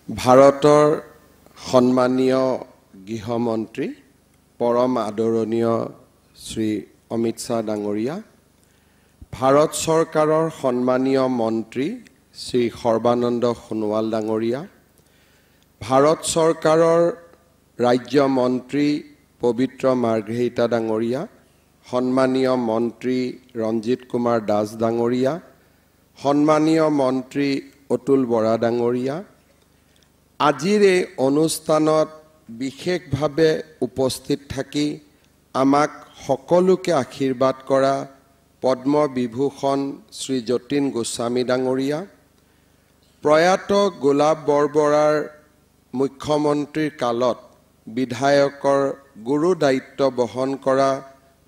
ভাৰতৰ সন্মানীয় গৃহমন্ত্ৰী পৰম আদৰণীয় শ্ৰী অমিত শ্বাহ ডাঙৰীয়া, ভাৰত চৰকাৰৰ সন্মানীয় মন্ত্ৰী শ্ৰী সৰ্বানন্দ সোণোৱাল ডাঙৰীয়া, ভাৰত চৰকাৰৰ ৰাজ্য মন্ত্ৰী পবিত্ৰ মাৰ্ঘেৰিটা ডাঙৰীয়া, সন্মানীয় মন্ত্ৰী ৰঞ্জিত কুমাৰ দাস ডাঙৰীয়া, সন্মানীয় মন্ত্ৰী অতুল বৰা ডাঙৰীয়া, আজিৰ এই অনুষ্ঠানত বিশেষভাৱে উপস্থিত থাকি আমাক সকলোকে আশীৰ্বাদ কৰা পদ্ম বিভূষণ শ্ৰী যতীন গোস্বামী ডাঙৰীয়া, প্ৰয়াত গোলাপ বৰবৰাৰ মুখ্যমন্ত্ৰীৰ কালত বিধায়কৰ গুৰু দায়িত্ব বহন কৰা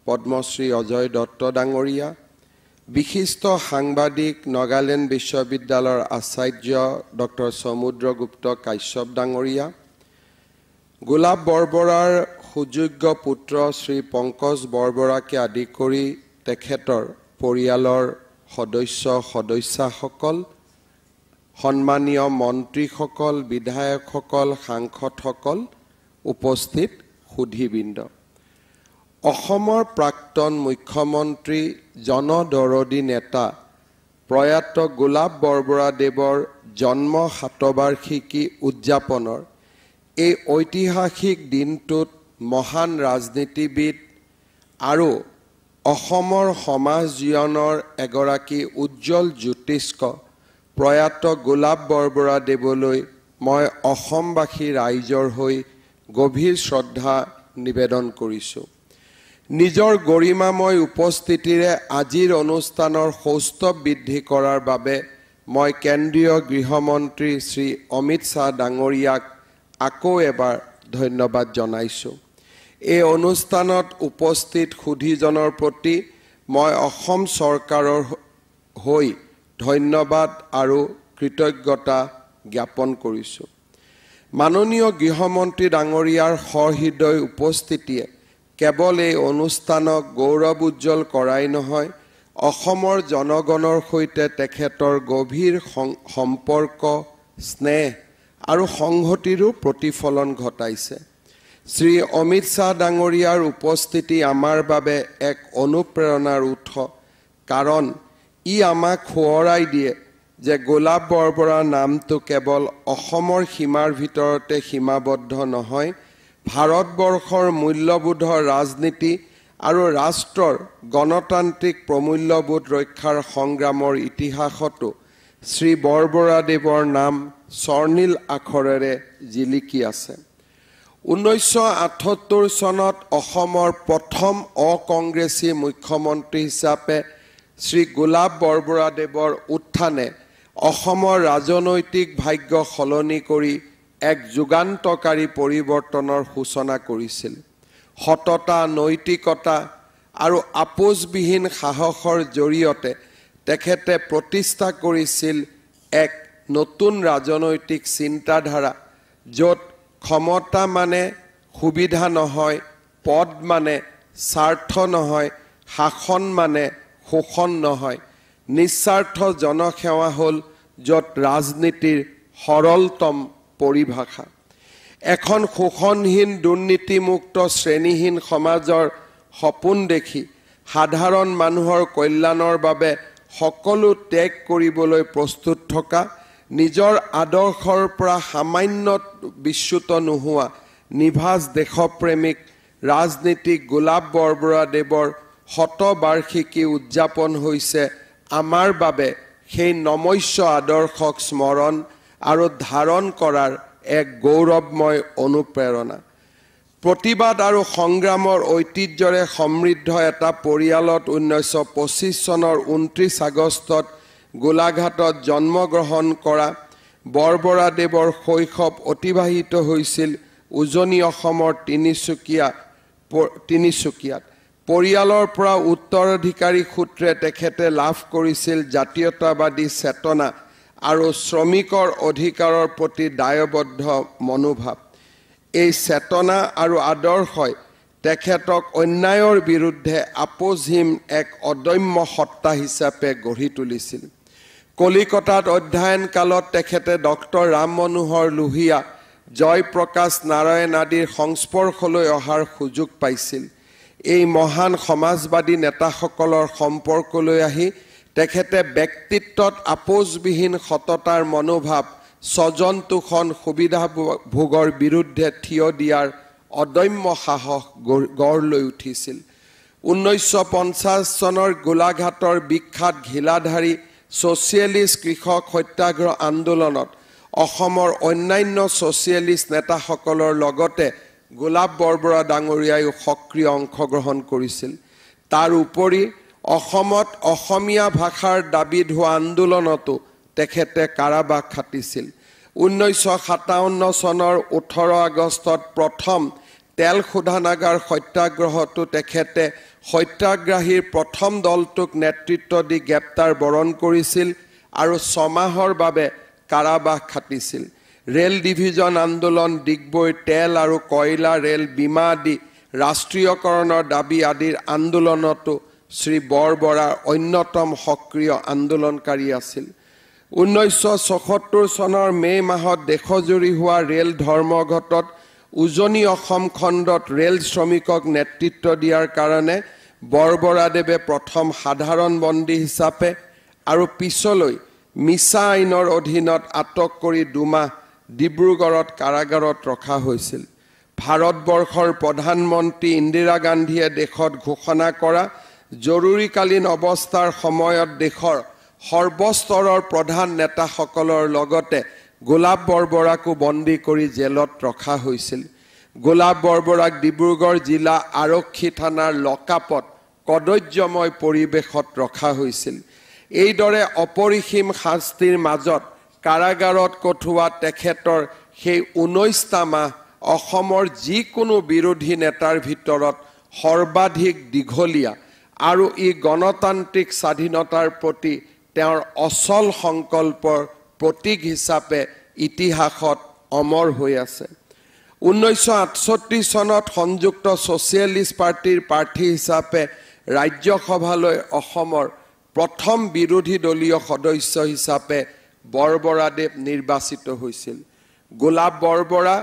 পদ্মশ্ৰী অজয় দত্ত ডাঙৰীয়া, বিশিষ্ট সাংবাদিক নগালেণ্ড বিশ্ববিদ্যালয়ৰ আচাৰ্য ডক্টৰ সমুদ্ৰগুপ্ত কাশ্যপ ডাঙৰীয়া, গোলাপ বৰবৰাৰ সুযোগ্য পুত্ৰ শ্ৰী পংকজ বৰবৰাকে আদি কৰি তেখেতৰ পৰিয়ালৰ সদস্যসকল, সন্মানীয় মন্ত্ৰীসকল, বিধায়কসকল, সাংসদসকল, উপস্থিত সুধীবৃন্দ, অসমৰ প্ৰাক্তন মুখ্যমন্ত্ৰী জনদৰদী নেতা প্ৰয়াত গোলাপ বৰবৰাদেৱৰ জন্ম শতবাৰ্ষিকী উদযাপনৰ এই ঐতিহাসিক দিনটোত মহান ৰাজনীতিবিদ আৰু অসমৰ সমাজ জীৱনৰ এগৰাকী উজ্জ্বল জ্যোতিষ্ক প্ৰয়াত গোলাপ বৰবৰাদেৱলৈ মই অসমবাসী ৰাইজৰ হৈ গভীৰ শ্ৰদ্ধা নিবেদন কৰিছোঁ। নিজৰ গৰিমাময় উপস্থিতিৰে আজিৰ অনুষ্ঠানৰ সৌষ্ঠৱ বৃদ্ধি কৰাৰ বাবে মই কেন্দ্ৰীয় গৃহমন্ত্ৰী শ্ৰী অমিত শ্বাহ ডাঙৰীয়াক আকৌ এবাৰ ধন্যবাদ জনাইছোঁ। এই অনুষ্ঠানত উপস্থিত সুধীজনৰ প্ৰতি মই অসম চৰকাৰৰ হৈ ধন্যবাদ আৰু কৃতজ্ঞতা জ্ঞাপন কৰিছোঁ। মাননীয় গৃহমন্ত্ৰী ডাঙৰীয়াৰ সহৃদয় উপস্থিতিয়ে কেৱল এই অনুষ্ঠানক গৌৰৱ উজ্জ্বল কৰাই নহয়, অসমৰ জনগণৰ সৈতে তেখেতৰ গভীৰ সম্পৰ্ক, স্নেহ আৰু সংহতিৰো প্ৰতিফলন ঘটাইছে। শ্ৰী অমিত শ্বাহ ডাঙৰীয়াৰ উপস্থিতি আমাৰ বাবে এক অনুপ্ৰেৰণাৰ উৎস, কাৰণ ই আমাক সোঁৱৰাই দিয়ে যে গোলাপ বৰবৰাৰ নামটো কেৱল অসমৰ সীমাৰ ভিতৰতে সীমাবদ্ধ নহয়, ভাৰতবৰ্ষৰ মূল্যবোধৰ ৰাজনীতি আৰু ৰাষ্ট্ৰৰ গণতান্ত্ৰিক প্ৰমূল্যবোধ ৰক্ষাৰ সংগ্ৰামৰ ইতিহাসতো শ্ৰী বৰবৰাদেৱৰ নাম স্বৰ্ণীল আখৰেৰে জিলিকি আছে। 1978 চনত অসমৰ প্ৰথম অকংগ্ৰেছী মুখ্যমন্ত্ৰী হিচাপে শ্ৰী গোলাপ বৰবৰাদেৱৰ উত্থানে অসমৰ ৰাজনৈতিক ভাগ্য সলনি কৰি এক যুগান্তকাৰী পৰিৱৰ্তনৰ সূচনা কৰিছিল। সততা, নৈতিকতা আৰু আপোচবিহীন সাহসৰ জৰিয়তে তেখেতে প্ৰতিষ্ঠা কৰিছিল এক নতুন ৰাজনৈতিক চিন্তাধাৰা, য'ত ক্ষমতা মানে সুবিধা নহয়, পদ মানে স্বাৰ্থ নহয়, শাসন মানে শোষণ নহয়, নিস্বাৰ্থ জনসেৱা হ'ল য'ত ৰাজনীতিৰ সৰলতম পৰিভাষা। এখন শোষণহীন দুৰ্নীতিমুক্ত শ্ৰেণীহীন সমাজৰ সপোন দেখি সাধাৰণ মানুহৰ কল্যাণৰ বাবে সকলো ত্যাগ কৰিবলৈ প্ৰস্তুত থকা, নিজৰ আদৰ্শৰ পৰা সামান্য বিচ্যুত নোহোৱা নিভাঁজ দেশপ্ৰেমিক ৰাজনীতিক গোলাপ বৰবৰাদেৱৰ শতবাৰ্ষিকী উদযাপন হৈছে আমাৰ বাবে সেই নমস্য আদৰ্শক স্মৰণ আৰু ধাৰণ কৰাৰ এক গৌৰৱময় অনুপ্ৰেৰণা। প্ৰতিবাদ আৰু সংগ্ৰামৰ ঐতিহ্যৰে সমৃদ্ধ এটা পৰিয়ালত 1925 চনৰ 29 আগষ্টত গোলাঘাটত জন্মগ্ৰহণ কৰা বৰবৰাদেৱৰ শৈশৱ অতিবাহিত হৈছিল উজনি অসমৰ তিনিচুকীয়াত। পৰিয়ালৰ পৰা উত্তৰাধিকাৰী সূত্ৰে তেখেতে লাভ কৰিছিল জাতীয়তাবাদী চেতনা আৰু শ্ৰমিকৰ অধিকাৰৰ প্ৰতি দায়বদ্ধ মনোভাৱ। এই চেতনা আৰু আদৰ্শই তেখেতক অন্যায়ৰ বিৰুদ্ধে আপোচহীন এক অদম্য সত্তা হিচাপে গঢ়ি তুলিছিল। কলিকতাত অধ্যয়ন কালত তেখেতে ডক্টৰ ৰাম মনোহৰ লোহিয়া জয়প্ৰকাশ নাৰায়ণ আদিৰ সংস্পৰ্শলৈ অহাৰ সুযোগ পাইছিল এই মহান সমাজবাদী নেতাসকলৰ সম্পৰ্কলৈ আহি তেখেতে ব্যক্তিত্বত আপোচবিহীন সততাৰ মনোভাৱ স্বজন তোষণ সুবিধা ভোগৰ বিৰুদ্ধে থিয় দিয়াৰ অদম্য সাহস গঢ় লৈ উঠিছিল 1950 চনৰ গোলাঘাটৰ বিখ্যাত ঘিলাধাৰী ছ'চিয়েলিষ্ট কৃষক সত্যাগ্ৰহ আন্দোলনত অসমৰ অন্যান্য ছ'চিয়েলিষ্ট নেতাসকলৰ লগতে গোলাপ বৰবৰা ডাঙৰীয়ায়ো সক্ৰিয় অংশগ্ৰহণ কৰিছিল তাৰ উপৰি অসমত অসমীয়া ভাষাৰ দাবী হোৱা আন্দোলনতো তেখেতে কাৰাবাস খাটিছিল 1957 চনৰ 18 আগষ্টত প্ৰথম তেল শোধনাগাৰ সত্যাগ্ৰহতো তেখেতে সত্যাগ্ৰাহীৰ প্ৰথম দলটোক নেতৃত্ব দি গ্ৰেপ্তাৰ বৰণ কৰিছিল আৰু 6 মাহৰ বাবে কাৰাবাস খাটিছিল ৰেল ডিভিজন আন্দোলন ডিগবৈ তেল আৰু কয়লা ৰেল বীমা আদি ৰাষ্ট্ৰীয়কৰণৰ দাবী আদিৰ আন্দোলনতো শ্ৰী বৰবৰাৰ অন্যতম সক্ৰিয় আন্দোলনকাৰী আছিল 1974 চনৰ মে মাহত দেশজুৰি হোৱা ৰেল ধৰ্মঘটত উজনি অসম খণ্ডত ৰেল শ্ৰমিকক নেতৃত্ব দিয়াৰ কাৰণে বৰবৰাদেৱে প্ৰথম সাধাৰণ বন্দী হিচাপে আৰু পিছলৈ মিছা আইনৰ অধীনত আটক কৰি 2 মাহ ডিব্ৰুগড়ত কাৰাগাৰত ৰখা হৈছিল ভাৰতবৰ্ষৰ প্ৰধানমন্ত্ৰী ইন্দিৰা গান্ধীয়ে দেশত ঘোষণা কৰা জৰুৰীকালীন অৱস্থাৰ সময়ত দেশৰ সৰ্বস্তৰৰ প্ৰধান নেতাসকলৰ লগতে গোলাপ বৰবৰাকো বন্দী কৰি জেলত ৰখা হৈছিল গোলাপ বৰবৰাক ডিব্ৰুগড় জিলা আৰক্ষী থানাৰ লকআপত কদৰ্যময় পৰিৱেশত ৰখা হৈছিল এইদৰে অপৰিসীম শাস্তিৰ মাজত কাৰাগাৰত কঠোৱা তেখেতৰ সেই 19টা মাহ অসমৰ যিকোনো বিৰোধী নেতাৰ ভিতৰত সৰ্বাধিক দীঘলীয়া আৰু ই গণতান্ত্ৰিক স্বাধীনতাৰ প্ৰতি তেওঁৰ অচল সংকল্পৰ প্ৰতীক হিচাপে ইতিহাসত অমৰ হৈ আছে 1968 চনত সংযুক্ত ছ'চিয়েলিষ্ট পাৰ্টিৰ প্ৰাৰ্থী হিচাপে ৰাজ্যসভালৈ অসমৰ প্ৰথম বিৰোধী দলীয় সদস্য হিচাপে বৰবৰাদেৱ নিৰ্বাচিত হৈছিল গোলাপ বৰবৰা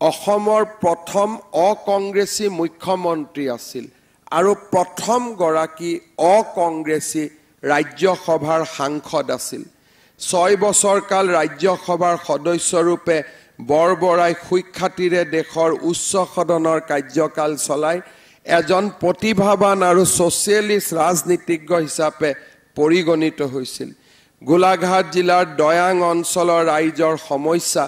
অসমৰ প্ৰথম অকংগ্ৰেছী মুখ্যমন্ত্ৰী আছিল আৰু প্ৰথম গৰাকী অকংগ্ৰেছী ৰাজ্যসভাৰ সাংসদ আছিল 6 বছৰ কাল ৰাজ্যসভাৰ সদস্যৰূপে বৰবৰাই সুখ্যাতিৰে দেশৰ উচ্চ সদনৰ কাৰ্যকাল চলাই এজন প্ৰতিভাৱান আৰু ছ'চিয়েলিষ্ট ৰাজনীতিজ্ঞ হিচাপে পৰিগণিত হৈছিল গোলাঘাট জিলাৰ দয়াং অঞ্চলৰ ৰাইজৰ সমস্যা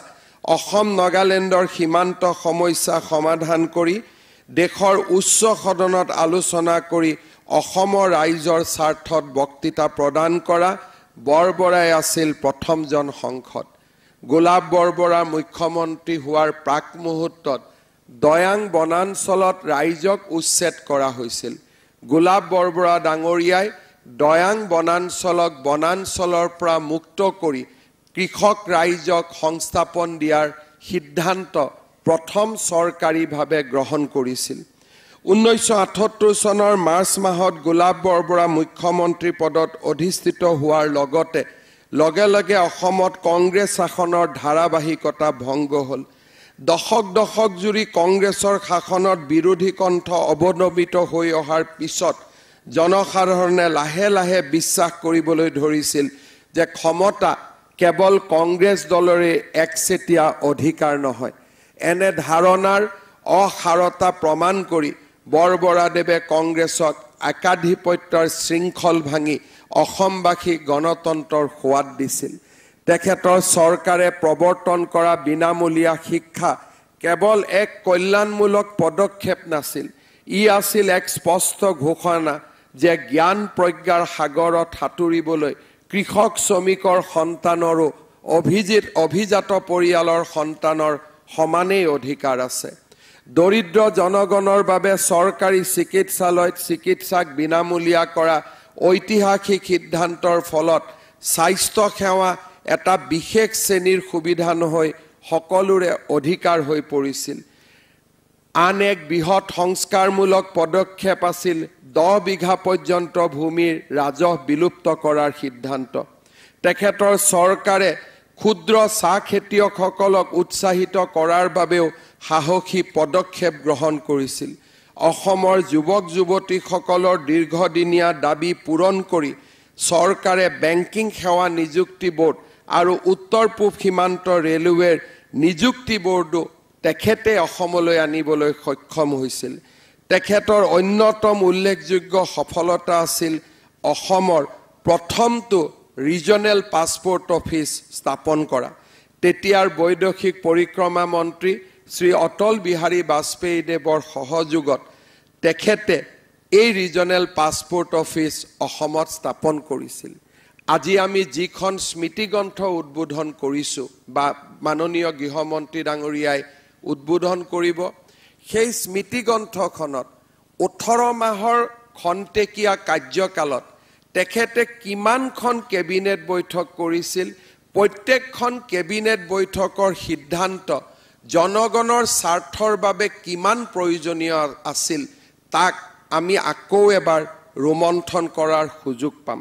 অসম নাগালেণ্ডৰ সীমান্ত সমস্যা সমাধান কৰি দেশৰ উচ্চ সদনত আলোচনা কৰি অসমৰ ৰাইজৰ স্বাৰ্থত বক্তৃতা প্ৰদান কৰা বৰবৰাই আছিল প্ৰথমজন সাংসদ গোলাপ বৰবৰা মুখ্যমন্ত্ৰী হোৱাৰ প্ৰাক মুহূৰ্তত দয়াং বনাঞ্চলত ৰাইজক উচ্ছেদ কৰা হৈছিল গোলাপ বৰবৰা ডাঙৰীয়াই দয়াং বনাঞ্চলক বনাঞ্চলৰ পৰা মুক্ত কৰি কৃষক ৰাইজক সংস্থাপন দিয়াৰ সিদ্ধান্ত প্ৰথম চৰকাৰীভাৱে গ্ৰহণ কৰিছিল 1978 চনৰ মাৰ্চ মাহত গোলাপ বৰবৰা মুখ্যমন্ত্ৰী পদত অধিষ্ঠিত হোৱাৰ লগতে লগে লগে অসমত কংগ্ৰেছ শাসনৰ ধাৰাবাহিকতা ভংগ হ'ল দশক জুৰি কংগ্ৰেছৰ শাসনত বিৰোধী কণ্ঠ অৱনমিত হৈ অহাৰ পিছত জনসাধাৰণে লাহে লাহে বিশ্বাস কৰিবলৈ ধৰিছিল যে ক্ষমতা কেৱল কংগ্ৰেছ দলৰে একচেটিয়া অধিকাৰ নহয় এনে ধাৰণাৰ অসাৰতা প্ৰমাণ কৰি বৰবৰাদেৱে কংগ্ৰেছক একাধিপত্যৰ শৃংখল ভাঙি অসমবাসী গণতন্ত্ৰৰ সোৱাদ দিছিল তেখেতৰ চৰকাৰে প্ৰৱৰ্তন কৰা বিনামূলীয়া শিক্ষা কেৱল এক কল্যাণমূলক পদক্ষেপ নাছিল ই আছিল এক স্পষ্ট ঘোষণা যে জ্ঞান প্ৰজ্ঞাৰ সাগৰত সাঁতুৰিবলৈ কৃষক শ্ৰমিকৰ সন্তানৰো অভিজাত পৰিয়ালৰ সন্তানৰ সমানেই অধিকাৰ আছে দৰিদ্ৰ জনগণৰ বাবে চৰকাৰী চিকিৎসালয়ত চিকিৎসাক বিনামূলীয়া কৰা ঐতিহাসিক সিদ্ধান্তৰ ফলত স্বাস্থ্য সেৱা এটা বিশেষ শ্ৰেণীৰ সুবিধা নহয় সকলোৰে অধিকাৰ হৈ পৰিছিল আন এক বৃহৎ সংস্কাৰমূলক পদক্ষেপ আছিল 10 বিঘা পৰ্যন্ত ভূমিৰ ৰাজহ বিলুপ্ত কৰাৰ সিদ্ধান্ত তেখেতৰ চৰকাৰে ক্ষুদ্ৰ চাহ খেতিয়কসকলক উৎসাহিত কৰাৰ বাবেও সাহসী পদক্ষেপ গ্ৰহণ কৰিছিল অসমৰ যুৱক যুৱতীসকলৰ দীৰ্ঘদিনীয়া দাবী পূৰণ কৰি চৰকাৰে বেংকিং সেৱা নিযুক্তি বোৰ্ড আৰু উত্তৰ পূব সীমান্ত ৰেলৱেৰ নিযুক্তি বোৰ্ডো তেখেতে অসমলৈ আনিবলৈ সক্ষম হৈছিল তেখেতৰ অন্যতম উল্লেখযোগ্য সফলতা আছিল অসমৰ প্ৰথমটো ৰিজনেল পাছপোৰ্ট অফিচ স্থাপন কৰা তেতিয়াৰ বৈদেশিক পৰিক্ৰমা মন্ত্ৰী শ্ৰী অটল বিহাৰী বাজপেয়ী দেৱৰ সহযোগত তেখেতে এই ৰিজনেল পাছপোৰ্ট অফিচ অসমত স্থাপন কৰিছিল আজি আমি যিখন স্মৃতিগ্ৰন্থ উদ্বোধন কৰিছোঁ বা মাননীয় গৃহমন্ত্ৰী ডাঙৰীয়াই উদ্বোধন কৰিব সেই স্মৃতিগ্ৰন্থখনত 18 মাহৰ খন্তেকীয়া কাৰ্যকালত তেখেতে কিমানখন কেবিনেট বৈঠক কৰিছিল প্ৰত্যেকখন কেবিনেট বৈঠকৰ সিদ্ধান্ত জনগণৰ স্বাৰ্থৰ বাবে কিমান প্ৰয়োজনীয় আছিল তাক আমি আকৌ এবাৰ ৰোমন্থন কৰাৰ সুযোগ পাম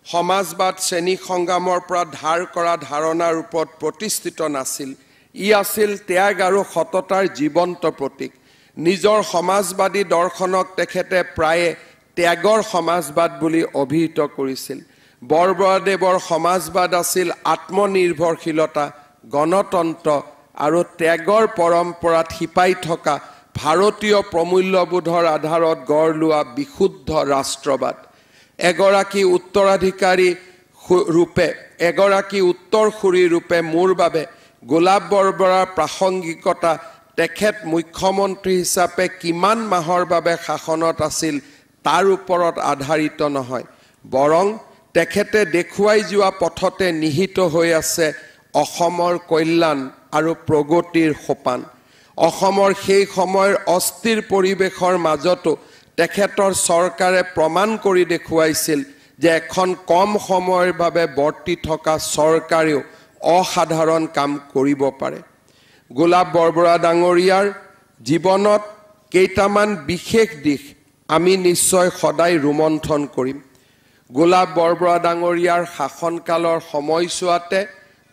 সমাজবাদ শ্ৰেণী সংগ্ৰামৰ পৰা ধাৰ কৰা ধাৰণাৰ ওপৰত প্ৰতিষ্ঠিত নাছিল ই আছিল ত্যাগ আৰু সততাৰ জীৱন্ত প্ৰতীক নিজৰ সমাজবাদী দৰ্শনক তেখেতে প্ৰায়ে ত্যাগৰ সমাজবাদ বুলি অভিহিত কৰিছিল বৰবৰাদেৱৰ সমাজবাদ আছিল আত্মনিৰ্ভৰশীলতা গণতন্ত্ৰ আৰু ত্যাগৰ পৰম্পৰাত শিপাই থকা ভাৰতীয় প্ৰমূল্যবোধৰ আধাৰত গঢ় লোৱা বিশুদ্ধ ৰাষ্ট্ৰবাদ এগৰাকী উত্তৰাধিকাৰী ৰূপে এগৰাকী উত্তৰসূৰী ৰূপে মোৰ বাবে গোলাপ বৰবৰাৰ প্ৰাসংগিকতা তেখেত মুখ্যমন্ত্ৰী হিচাপে কিমান মাহৰ বাবে শাসনত আছিল তাৰ ওপৰত আধাৰিত নহয় বৰং তেখেতে দেখুৱাই যোৱা পথতে নিহিত হৈ আছে অসমৰ কল্যাণ আৰু প্ৰগতিৰ সোপান অসমৰ সেই সময়ৰ অস্থিৰ পৰিৱেশৰ মাজতো তেখেতৰ চৰকাৰে প্ৰমাণ কৰি দেখুৱাইছিল যে এখন কম সময়ৰ বাবে বৰ্তি থকা চৰকাৰেও অসাধাৰণ কাম কৰিব পাৰে গোলাপ বৰবৰা ডাঙৰীয়াৰ জীৱনত কেইটামান বিশেষ দিশ আমি নিশ্চয় সদায় ৰোমন্থন কৰিম গোলাপ বৰবৰা ডাঙৰীয়াৰ শাসনকালৰ সময়ছোৱাতে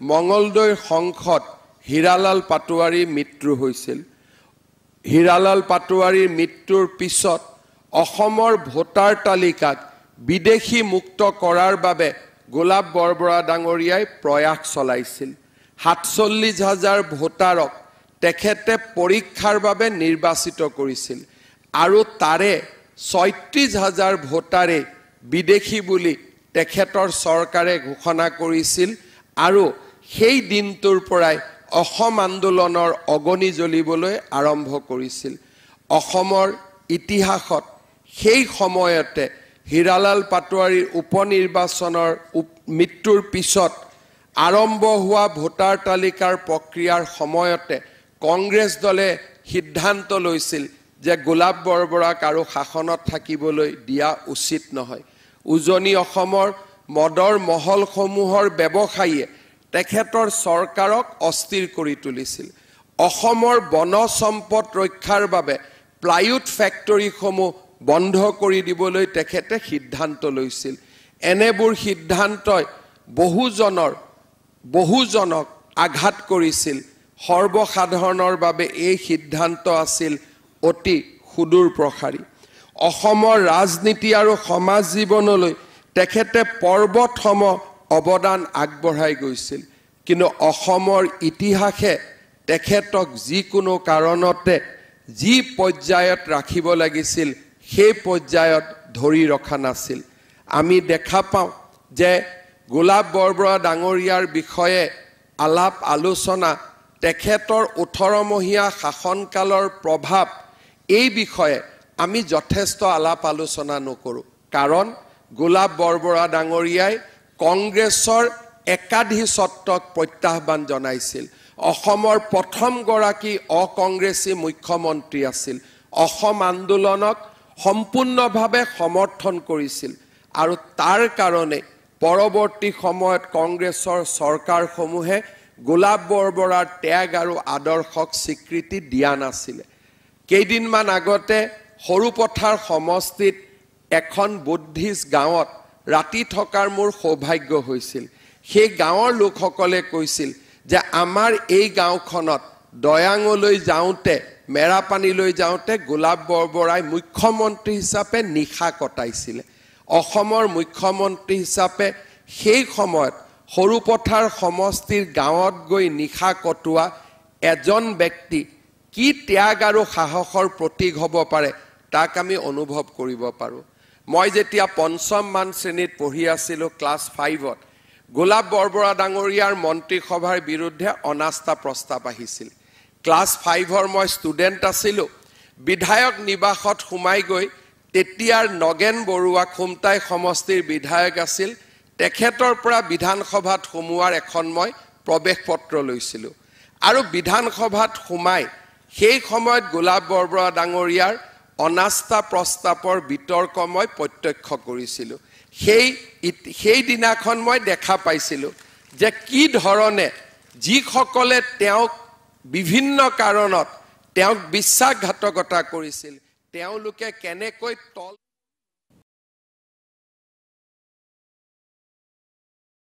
মঙলদৈৰ সংসদ হীৰালাল পাটোৱাৰীৰ মৃত্যু হৈছিল হীৰালাল পাটোৱাৰীৰ মৃত্যুৰ পিছত অসমৰ ভোটাৰ তালিকাক বিদেশী মুক্ত কৰাৰ বাবে গোলাপ বৰবৰা ডাঙৰীয়াই প্ৰয়াস চলাইছিল ৪৭,০০০ ভোটাৰক তেখেতে পৰীক্ষাৰ বাবে নিৰ্বাচিত কৰিছিল আৰু তাৰে ৩৬,০০০ ভোটাৰে বিদেশী বুলি তেখেতৰ চৰকাৰে ঘোষণা কৰিছিল আৰু সেই দিনটোৰ পৰাই অসম আন্দোলনৰ অগনি জ্বলিবলৈ আৰম্ভ কৰিছিল অসমৰ ইতিহাসত সেই সময়তে হীৰালাল পাটোৱাৰীৰ উপনিৰ্বাচনৰ মৃত্যুৰ পিছত আৰম্ভ হোৱা ভোটাৰ তালিকাৰ প্ৰক্ৰিয়াৰ সময়তে কংগ্ৰেছ দলে সিদ্ধান্ত লৈছিল যে গোলাপ বৰবৰাক আৰু শাসনত থাকিবলৈ দিয়া উচিত নহয় উজনি অসমৰ মদৰ মহলসমূহৰ ব্যৱসায়ীয়ে তেখেতৰ চৰকাৰক অস্থিৰ কৰি তুলিছিল অসমৰ বন সম্পদ ৰক্ষাৰ বাবে প্লাইউড ফেক্টৰীসমূহ বন্ধ কৰি দিবলৈ তেখেতে সিদ্ধান্ত লৈছিল এনেবোৰ সিদ্ধান্তই বহুজনক আঘাত কৰিছিল সৰ্বসাধাৰণৰ বাবে এই সিদ্ধান্ত আছিল অতি সুদূৰ প্ৰসাৰী অসমৰ ৰাজনীতি আৰু সমাজ জীৱনলৈ তেখেতে পৰ্বতসম অৱদান আগবঢ়াই গৈছিল কিন্তু অসমৰ ইতিহাসে তেখেতক যিকোনো কাৰণতে যি পৰ্যায়ত ৰাখিব লাগিছিল সেই পৰ্যায়ত ধৰি ৰখা নাছিল আমি দেখা পাওঁ যে গোলাপ বৰবৰা ডাঙৰীয়াৰ বিষয়ে আলাপ আলোচনা তেখেতৰ 18 মহীয়া শাসনকালৰ প্ৰভাৱ এই বিষয়ে আমি যথেষ্ট আলাপ আলোচনা নকৰোঁ কাৰণ গোলাপ বৰবৰা ডাঙৰীয়াই কংগ্ৰেছৰ একাধিপত্যক প্ৰত্যাহ্বান জনাইছিল অসমৰ প্ৰথমগৰাকী অকংগ্ৰেছী মুখ্যমন্ত্ৰী আছিল অসম আন্দোলনক সম্পূৰ্ণভাৱে সমৰ্থন কৰিছিল আৰু তাৰ কাৰণে পৰৱৰ্তী সময়ত কংগ্ৰেছৰ চৰকাৰসমূহে গোলাপ বৰবৰাৰ ত্যাগ আৰু আদৰ্শক স্বীকৃতি দিয়া নাছিল কেইদিনমান আগতে সৰুপথাৰ সমষ্টিত এখন বুদ্ধিষ্ট গাঁৱত ৰাতি থকাৰ মোৰ সৌভাগ্য হৈছিল সেই গাঁৱৰ লোকসকলে কৈছিল যে আমাৰ এই গাঁওখনত দয়াঙলৈ যাওঁতে মেৰাপানীলৈ যাওঁতে গোলাপ বৰবৰাই মুখ্যমন্ত্ৰী হিচাপে নিশা কটাইছিলে অসমৰ মুখ্যমন্ত্ৰী হিচাপে সেই সময়ত সৰুপথাৰ সমষ্টিৰ গাঁৱত গৈ নিশা কটোৱা এজন ব্যক্তি কি ত্যাগ আৰু সাহসৰ প্ৰতীক হ'ব পাৰে তাক আমি অনুভৱ কৰিব পাৰোঁ মই যেতিয়া পঞ্চম মান শ্ৰেণীত পঢ়ি আছিলোঁ ক্লাছ 5ত গোলাপ বৰবৰা ডাঙৰীয়াৰ মন্ত্ৰীসভাৰ বিৰুদ্ধে অনাস্থা প্ৰস্তাৱ আহিছিল ক্লাছ 5ৰ মই ষ্টুডেণ্ট আছিলোঁ বিধায়ক নিবাসত সোমাই গৈ তেতিয়াৰ নগেন বৰুৱা খুমটাই সমষ্টিৰ বিধায়ক আছিল তেখেতৰ পৰা বিধানসভাত সোমোৱাৰ এখন মই প্ৰৱেশ পত্ৰ লৈছিলোঁ আৰু বিধানসভাত সোমাই সেই সময়ত গোলাপ বৰবৰা ডাঙৰীয়াৰ অনাস্থা প্ৰস্তাৱৰ বিতৰ্ক মই প্ৰত্যক্ষ কৰিছিলোঁ সেই দিনাখন মই দেখা পাইছিলোঁ যে কি ধৰণে যিসকলে তেওঁক বিভিন্ন কাৰণত তেওঁক বিশ্বাসঘাতকতা কৰিছিল তেওঁলোকে কেনেকৈ তল